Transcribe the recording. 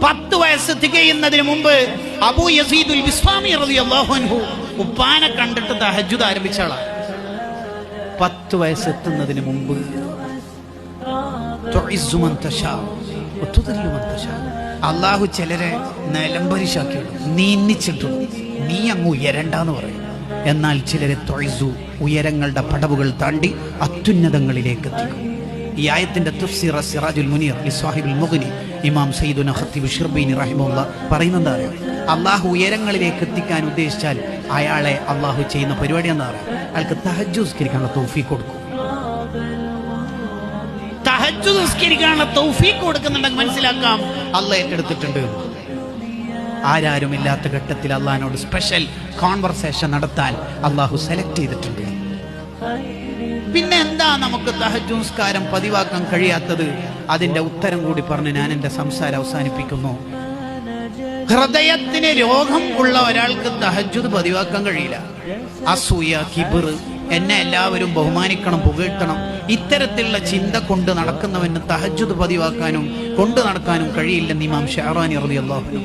10 വയസ്സ് തികയുന്നതിന് മുമ്പ് അബൂ യസീദുൽ ബിസ്വാമി റളിയല്ലാഹു അൻഹു ഉപ്പാനെ കണ്ടിട്ട് തഹജ്ജുദ് ആരംഭിച്ച ആളാണ്. 10 വയസ്സ് എത്തുന്നതിന് മുമ്പ് അള്ളാഹു ചിലരെ നിലംപരിശാക്കിയിടും, നീന്നിച്ചിട്ടും നീ അങ്ങ് ഉയരണ്ടെന്ന് പറയും. എന്നാൽ ചിലരെ തൊഴിസു, ഉയരങ്ങളുടെ പടവുകൾ താണ്ടി അത്യുന്നതങ്ങളിലേക്ക് എത്തിക്കും. ഈ ആയത്തിന്റെ തഫ്സീർ സിറാജുൽ മുനീർ ലിസ്വാഹിബുൽ മുഗ്നി ഇമാം സയ്യിദുന ഖത്തീബ് ഷിർബീനി റഹിമഹുല്ലാഹ് പറയുന്നത് അറിയാം, അള്ളാഹു ഉയരങ്ങളിലേക്ക് എത്തിക്കാൻ ഉദ്ദേശിച്ചാൽ അയാളെ അള്ളാഹു ചെയ്യുന്ന പരിപാടി എന്താ പറയാം, അയാൾക്ക് തഹജ്ജുദ് നിസ്കരിക്കാനുള്ള തൗഫീഖ് കൊടുക്കും. തഹജ്ജുദ് നിസ്കരിക്കാനുള്ള തൗഫീഖ് കൊടുക്കുന്നുണ്ടെങ്കിൽ മനസ്സിലാക്കാം അള്ളാഹ് ഏറ്റെടുത്തിട്ടുണ്ട്. ആരാരുമില്ലാത്ത ഘട്ടത്തിൽ അള്ളാഹിനോട് സ്പെഷ്യൽ കോൺവെർസേഷൻ നടത്താൻ അള്ളാഹു സെലക്ട് ചെയ്തിട്ടുണ്ട്. പിന്നെ എന്താ നമുക്ക് തഹജ്ജുദ് നിസ്കാരം പതിവാക്കാൻ കഴിയാത്തത്? അതിന്റെ ഉത്തരം കൂടി പറഞ്ഞ് ഞാൻ എന്റെ സംസാരം അവസാനിപ്പിക്കുന്നു. ഹൃദയത്തിന് രോഗം ഉള്ള ഒരാൾക്ക് തഹജ്ജുദ് പതിവാക്കാൻ കഴിയില്ല. അസൂയ, കിബിർ, എന്നെ എല്ലാവരും ബഹുമാനിക്കണം, പുകഴ്ത്തണം, ഇത്തരത്തിലുള്ള ചിന്ത കൊണ്ട് നടക്കുന്നവന് തഹജ്ജുദ് പതിവാക്കാനും കൊണ്ടു നടക്കാനും കഴിയില്ലെന്ന് ഇമാം ഷഅറാനി റളിയല്ലാഹു അൻഹു